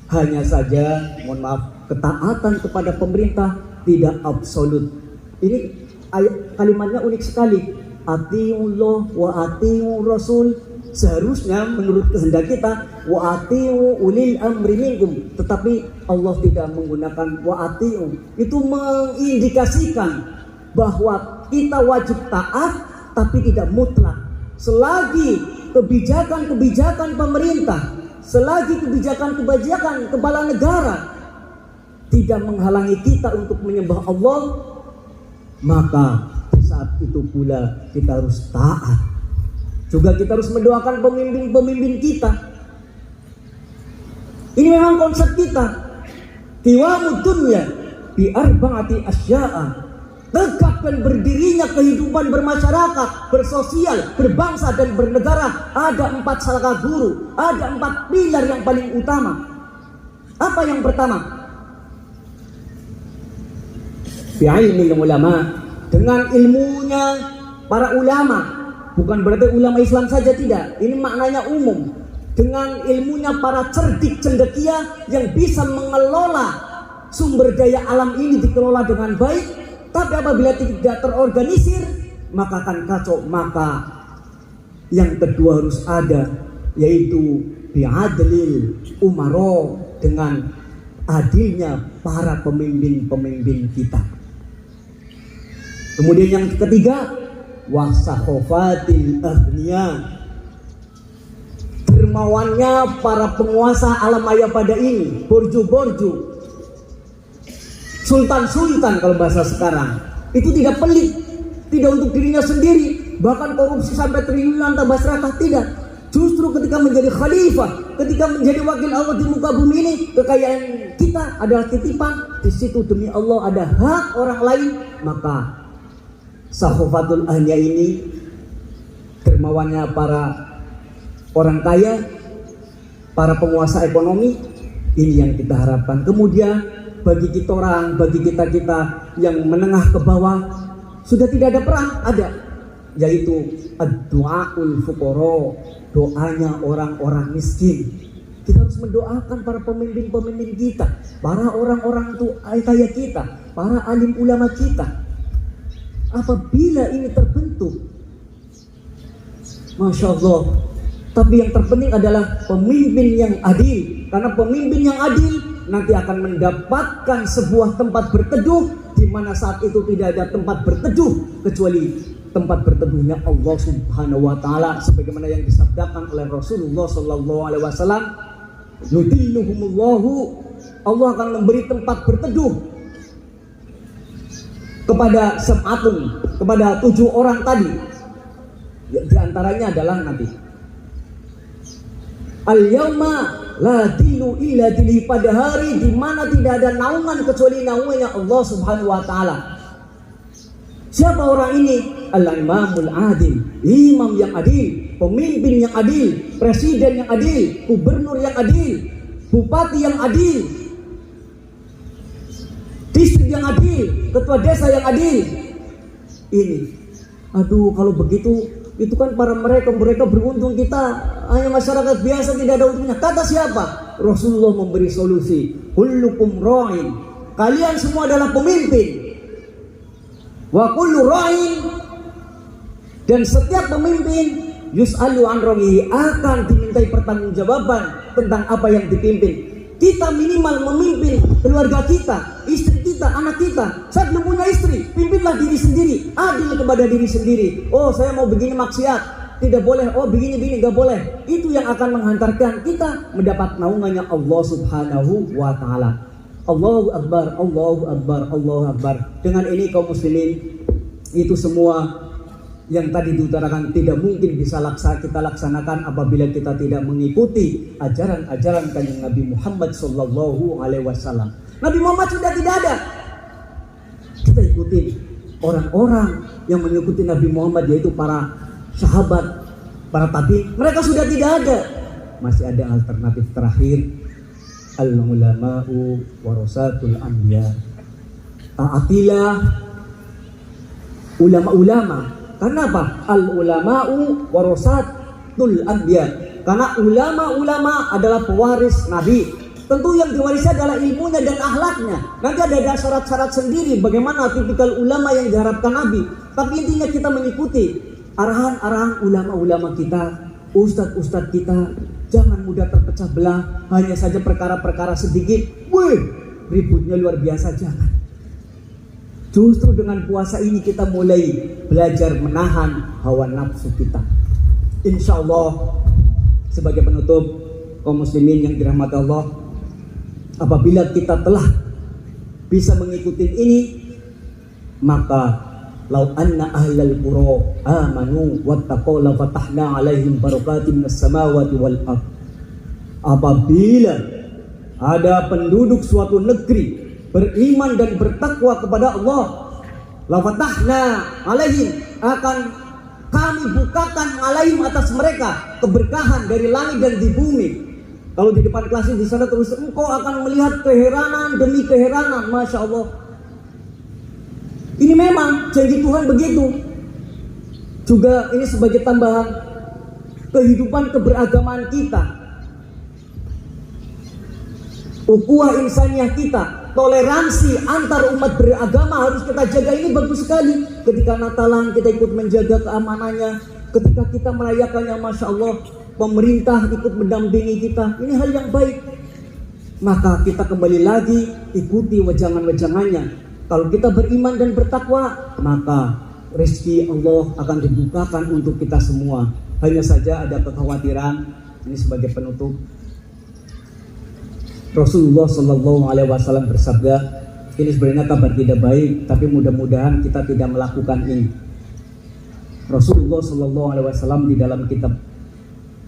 Hanya saja, mohon maaf, ketaatan kepada pemerintah tidak absolut. Ini kalimatnya unik sekali. Atiullah wa atiu rasul, seharusnya menurut kehendak kita wa atiu ulil amri minkum, tetapi Allah tidak menggunakan wa atiu. Itu mengindikasikan bahwa kita wajib taat tapi tidak mutlak. Selagi kebijakan-kebijakan pemerintah, selagi kebijakan-kebijakan kepala negara tidak menghalangi kita untuk menyembah Allah, maka saat itu pula kita harus taat. Juga kita harus mendoakan pemimpin-pemimpin kita. Ini memang konsep kita. Qiwamud dunya bi arba'ati asya'a. Tegakkan berdirinya kehidupan bermasyarakat, bersosial, berbangsa dan bernegara. Ada 4 salaka guru, ada 4 pilar yang paling utama. Apa yang pertama? Bi ilmil ulama, dengan ilmunya para ulama. Bukan berarti ulama Islam saja, tidak. Ini maknanya umum. Dengan ilmunya para cerdik cendekia yang bisa mengelola sumber daya alam ini, dikelola dengan baik. Tapi apabila tidak terorganisir, maka akan kacau. Maka yang kedua harus ada, yaitu bi'adlil umaro, dengan adilnya para pemimpin-pemimpin kita. Kemudian yang ketiga, wasakhofatil aghniya, dermawannya para penguasa alam maya pada ini, borju-borju, sultan-sultan kalau bahasa sekarang, itu tidak pelit, tidak untuk dirinya sendiri, bahkan korupsi sampai triliunan tambah serakah, tidak. Justru ketika menjadi khalifah, ketika menjadi wakil Allah di muka bumi ini, kekayaan kita adalah titipan. Di situ demi Allah ada hak orang lain, maka sakhofatul ahliya ini, dermawannya para orang kaya, para penguasa ekonomi, ini yang kita harapkan. Kemudian bagi kita orang, bagi kita yang menengah ke bawah, sudah tidak ada perang, ada, yaitu ad-du'aul fuqara, doanya orang-orang miskin. Kita harus mendoakan para pemimpin-pemimpin kita, para orang-orang kaya kita, para alim ulama kita. Apabila ini terbentuk, Masya Allah. Tapi yang terpenting adalah pemimpin yang adil. Karena pemimpin yang adil nanti akan mendapatkan sebuah tempat berteduh, di mana saat itu tidak ada tempat berteduh kecuali tempat berteduhnya Allah Subhanahu wa taala, sebagaimana yang disabdakan oleh Rasulullah sallallahu alaihi wasallam, yudilluhumullahu, Allah akan memberi tempat berteduh kepada sab'atun, kepada 7 orang tadi. Di antaranya adalah nanti al-yauma la dinu illa dili, pada hari di mana tidak ada naungan kecuali naungannya Allah Subhanahu wa taala. Siapa orang ini? Al-imamul adil, imam yang adil, pemimpin yang adil, presiden yang adil, gubernur yang adil, bupati yang adil, distrik yang adil, ketua desa yang adil. Ini, aduh, kalau begitu itu kan para mereka beruntung, kita hanya masyarakat biasa tidak ada untungnya. Kata siapa? Rasulullah memberi solusi. Kullukum ra'in, kalian semua adalah pemimpin. Wa kullu ra'in, dan setiap pemimpin yus'alu an ra'ihi, akan dimintai pertanggungjawaban tentang apa yang dipimpin. Kita minimal memimpin keluarga kita, istri kita, anak kita. Saya belum punya istri, pimpinlah diri sendiri, adil kepada diri sendiri. Oh, saya mau begini maksiat, tidak boleh, oh begini-begini, nggak boleh. Itu yang akan menghantarkan kita mendapat naungannya Allah Subhanahu wa Ta'ala. Allahu Akbar, Allahu Akbar, Allahu Akbar. Dengan ini kaum muslimin, itu semua yang tadi diutarakan tidak mungkin bisa kita laksanakan apabila kita tidak mengikuti ajaran-ajaran kanjeng Nabi Muhammad Sallallahu Alaihi Wasallam. Nabi Muhammad sudah tidak ada. Kita ikuti orang-orang yang mengikuti Nabi Muhammad, yaitu para sahabat, para tabi'in. Mereka sudah tidak ada. Masih ada alternatif terakhir. Al-ulama'u warasatul anbiya. Taatilah ulama-ulama. Karena apa? Al-ulama'u warasatul anbiya. Karena ulama-ulama adalah pewaris Nabi. Tentu yang diwarisi adalah ilmunya dan akhlaknya. Nanti ada syarat-syarat sendiri bagaimana tipikal ulama yang diharapkan Nabi. Tapi intinya kita mengikuti arahan-arahan ulama-ulama kita, ustadz-ustadz kita. Jangan mudah terpecah belah hanya saja perkara-perkara sedikit. Wih, ributnya luar biasa, jangan. Justru dengan puasa ini kita mulai belajar menahan hawa nafsu kita. Insya Allah, sebagai penutup, kaum muslimin yang dirahmati Allah, apabila kita telah bisa mengikuti ini, maka lau anna ahlal qura amanu wattaqaw la fatahna alaihim barakatim minas samawati wal ardh. Apabila ada penduduk suatu negeri beriman dan bertakwa kepada Allah, la fatahna alaihim, akan kami bukakan alaihim atas mereka keberkahan dari langit dan di bumi. Kalau di depan kelas di sana terus, engkau akan melihat keheranan demi keheranan. Masya Allah. Ini memang janji Tuhan begitu. Juga ini sebagai tambahan kehidupan keberagamaan kita, ukhuwah insaniyah kita, toleransi antar umat beragama harus kita jaga. Ini bagus sekali. Ketika Natalan kita ikut menjaga keamanannya. Ketika kita merayakannya, Masya Allah, pemerintah ikut mendampingi kita. Ini hal yang baik. Maka kita kembali lagi ikuti wejangan-wejangannya. Kalau kita beriman dan bertakwa, maka rezeki Allah akan dibukakan untuk kita semua. Hanya saja ada kekhawatiran. Ini sebagai penutup, Rasulullah Sallallahu Alaihi Wasallam bersabda, ini sebenarnya kabar tidak baik, tapi mudah-mudahan kita tidak melakukan ini. Rasulullah Sallallahu Alaihi Wasallam di dalam kitab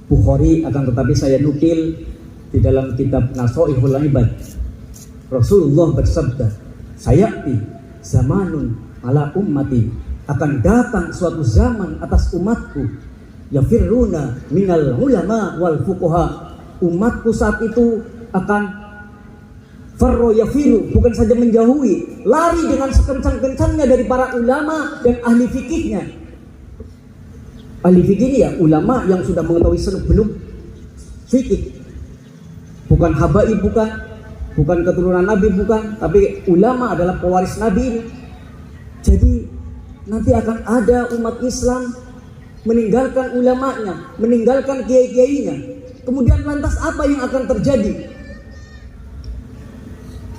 Bukhari, akan tetapi saya nukil di dalam kitab Nasoihul Ibad. Rasulullah bersabda, sayati zamanun ala ummati, akan datang suatu zaman atas umatku, yafirruna minal ulama wal fuqaha. Umatku saat itu akan farro yafiru, bukan saja menjauhi, lari dengan sekencang-kencangnya dari para ulama dan ahli fikihnya. Ahli fikih ini ya ulama yang sudah mengetahui seluk-beluk fikih, bukan habaib, bukan keturunan Nabi, bukan, tapi ulama adalah pewaris Nabi. Jadi nanti akan ada umat Islam meninggalkan ulamanya, meninggalkan kiai-kiainya. Kemudian lantas apa yang akan terjadi?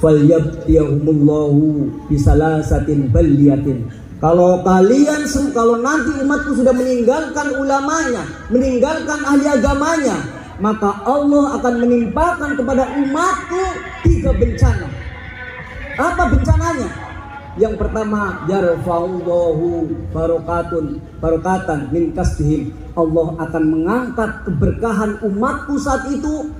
Falyabtiyahumullahu bisalasatin baliyatin. Kalau nanti umatku sudah meninggalkan ulamanya, meninggalkan ahli agamanya, maka Allah akan menimpakan kepada umatku 3 bencana. Apa bencananya? Yang pertama, yarfa'ullahu barokatan min kasbihim. Allah akan mengangkat keberkahan umatku saat itu.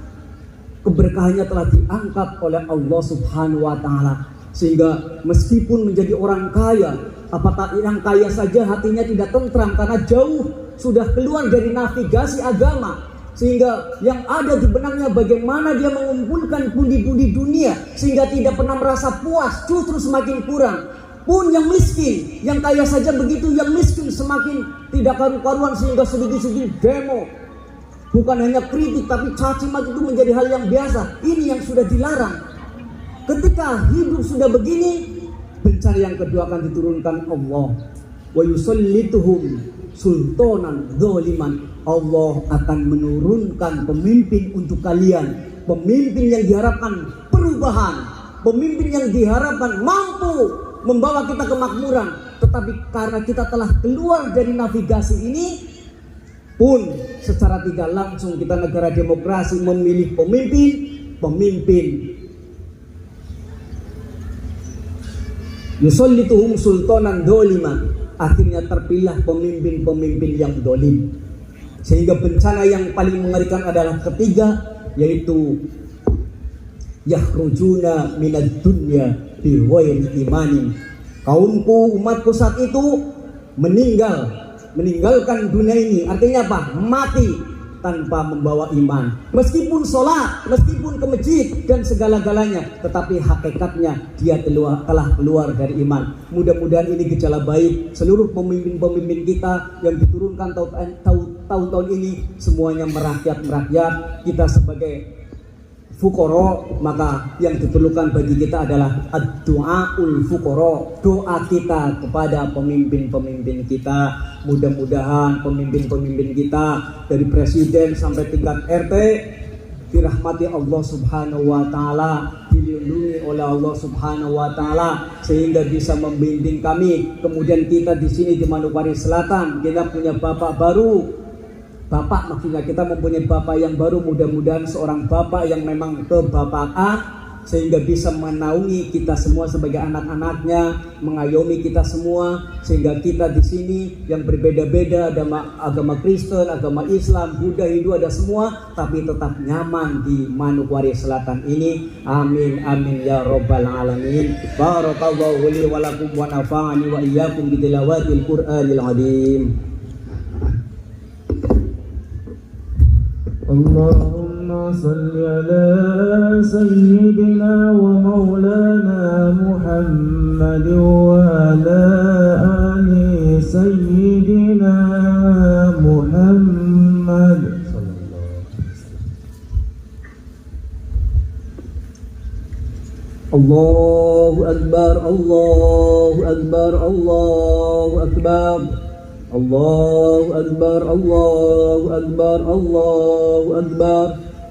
Keberkahannya telah diangkat oleh Allah Subhanahu wa Ta'ala, sehingga meskipun menjadi orang kaya, apatah yang kaya saja hatinya tidak tentram karena jauh sudah keluar dari navigasi agama, sehingga yang ada di benaknya bagaimana dia mengumpulkan pundi-pundi dunia sehingga tidak pernah merasa puas, justru semakin kurang. Pun yang miskin, yang kaya saja begitu, yang miskin semakin tidak karu-karuan sehingga sedikit-sedikit demo. Bukan hanya kritik, tapi caci maki itu menjadi hal yang biasa. Ini yang sudah dilarang. Ketika hidup sudah begini, bencana yang kedua akan diturunkan Allah. Wa yusallituhum sultanan dzaliman. Allah akan menurunkan pemimpin untuk kalian, pemimpin yang diharapkan perubahan, pemimpin yang diharapkan mampu membawa kita kemakmuran. Tetapi karena kita telah keluar dari navigasi ini, pun secara tidak langsung kita negara demokrasi memilih pemimpin yusallituhum sultanan dolima, akhirnya terpilih pemimpin-pemimpin yang dolim. Sehingga bencana yang paling mengerikan adalah ketiga, yaitu yakhrujuna minad dunya bi ghairi imanin. Kaumku, umatku saat itu meninggalkan dunia ini, artinya apa? Mati tanpa membawa iman. Meskipun sholat, meskipun ke masjid dan segala-galanya, tetapi hakikatnya dia telah keluar dari iman. Mudah-mudahan ini gejala baik seluruh pemimpin-pemimpin kita yang diturunkan tahun-tahun ini, semuanya merakyat. Kita sebagai fuqara, maka yang diperlukan bagi kita adalah ad-du'aul fuqara, doa kita kepada pemimpin-pemimpin kita. Mudah-mudahan pemimpin-pemimpin kita dari presiden sampai tingkat RT dirahmati Allah Subhanahu wa taala, dilindungi oleh Allah Subhanahu wa taala sehingga bisa membimbing kami. Kemudian kita di sini di Manokwari Selatan kita punya bapak baru. Bapak, maksudnya kita mempunyai bapak yang baru, mudah-mudahan seorang bapak yang memang kebapakan sehingga bisa menaungi kita semua sebagai anak-anaknya, mengayomi kita semua sehingga kita di sini yang berbeda-beda, agama Kristen, agama Islam, Buddha, Hindu ada semua, tapi tetap nyaman di Manokwari Selatan ini. Amin amin ya rabbal alamin. Barakallahu li wa lakum wa nafa'ani wa iyyakum bi tilawatil Qur'anil azim. Allahumma salli ala sayyidina wa maulana Muhammad wa ala ali sayyidina Muhammad. Allahu Akbar, Allahu Akbar, Allahu Akbar. Allahu Akbar, Allahu Akbar, Allahu Akbar.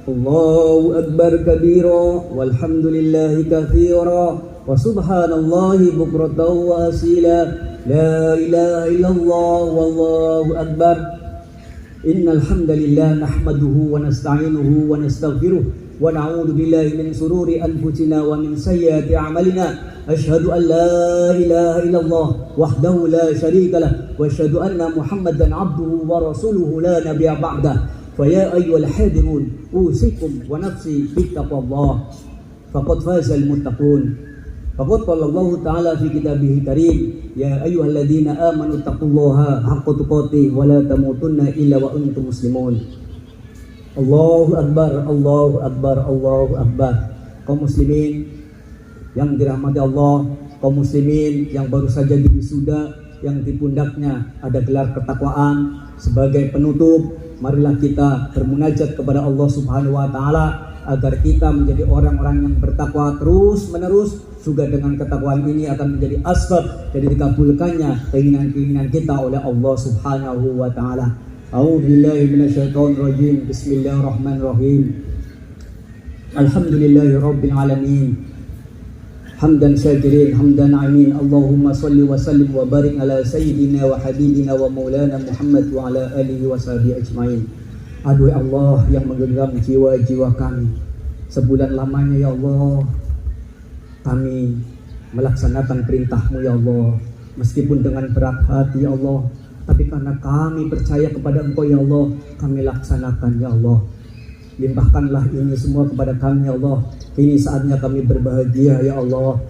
Allahu Akbar kabira walhamdulillahi katsira wa subhanallahi bukratan wa asila. La ilaha illallah wallahu akbar. Innal hamdalillah nahmaduhu wa nasta'inuhu wa nastaghfiruh wa na'udzu billahi min shururi anfusina wa min sayyiati a'malina. Asyhadu an la ilaha illallah wahdahu la syarika lah wa asyhadu anna Muhammadan abduhu wa rasuluhu la nabiyya ba'dah. Fa ya ayyuhal hadirun usikum wa nafsi bittaqwallah faqad fazal muttaqun. Faqad qala Allah ta'ala fi kitabihil karim ya ayyuhalladzina amanu taqullaha haqqa tuqatih wa la tamutunna illa wa antum muslimun. Allahu akbar, Allahu akbar, Allahu akbar. Kaum muslimin yang dirahmati Allah, kaum muslimin yang baru saja diwisuda, yang di pundaknya ada gelar ketakwaan sebagai penutup, marilah kita bermunajat kepada Allah Subhanahu wa taala agar kita menjadi orang-orang yang bertakwa terus menerus. Juga dengan ketakwaan ini akan menjadi asbab dari dikabulkannya keinginan-keinginan kita oleh Allah Subhanahu wa taala. A'udzubillahi minasyaitonir rajim. Bismillahirrahmanirrahim. Alhamdulillahirabbil alamin. Hamdan syakirin, hamdan amin. Allahumma salli wa sallim wa barik ala sayyidina wa habibina wa maulana Muhammad wa ala alihi wa sahbihi ajmain. Aduh Allah yang menggenggam jiwa-jiwa kami, sebulan lamanya ya Allah kami melaksanakan perintah-Mu ya Allah, meskipun dengan berat hati ya Allah, tapi karena kami percaya kepada Engkau ya Allah, kami laksanakan ya Allah. Limpahkanlah ini semua kepada kami ya Allah. Ini saatnya kami berbahagia ya Allah.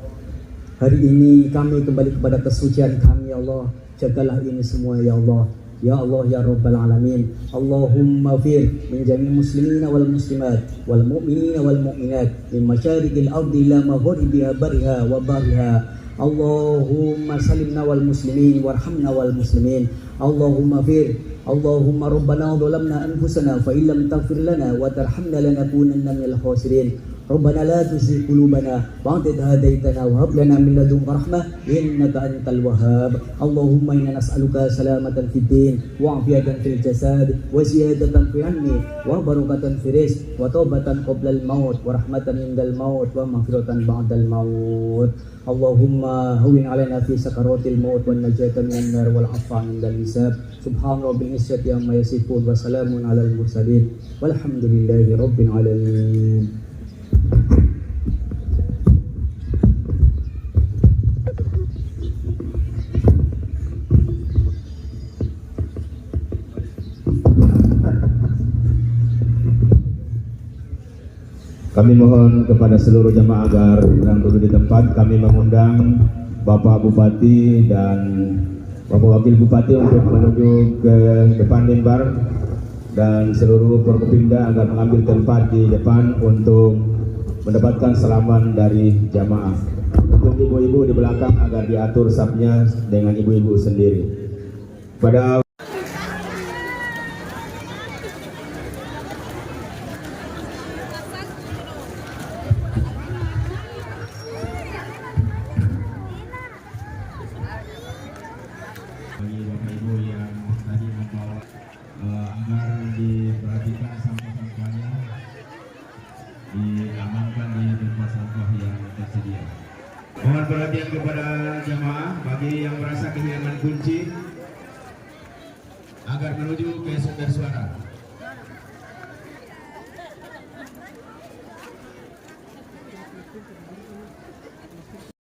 Hari ini kami kembali kepada kesucian kami ya Allah. Jagalah ini semua ya Allah. Ya Allah ya Rabbal Alamin. Allahumma fir min jami'il muslimina wal muslimat wal mu'minina wal mu'minat min masyariqil ardi ila maghribiha bariha wa bariha. Allahumma salimna wal muslimin warhamna wal muslimin. Allahumma fir. Allahumma rabbana dhalamna anfusana fa illam taghfir lana wa tarhamna lanakunanna minal khasirin. ربنا لا تزغ قلوبنا بعد إذ هديتنا وهب لنا من لدنك رحمة إنك أنت الوهاب اللهم إنا نسألك سلامة في الدين وعافية في الجسد وزيادة في العلم وبركة في الرزق وتوبة قبل الموت ورحمة عند الموت ومغفرة بعد الموت اللهم هون علينا في سكرات الموت والنجاة من النار والعفو عند الحساب سبحان رب العزة عما يصفون وسلام على المرسلين والحمد لله رب العالمين. Kami mohon kepada seluruh jamaah agar yang duduk di tempat. Kami mengundang Bapak Bupati dan Bapak Wakil Bupati untuk menuju ke depan mimbar dan seluruh Forkopimda agar mengambil tempat di depan untuk mendapatkan salaman dari jamaah. Untuk ibu-ibu di belakang agar diatur safnya dengan ibu-ibu sendiri. Pada bagi bapak ibu yang tadi membawa agar diperhatikan sampah-sampahnya, diamankan di tempat sampah yang tersedia. Mohon perhatian kepada jamaah bagi yang merasa kehilangan kunci agar menuju ke sumber suara.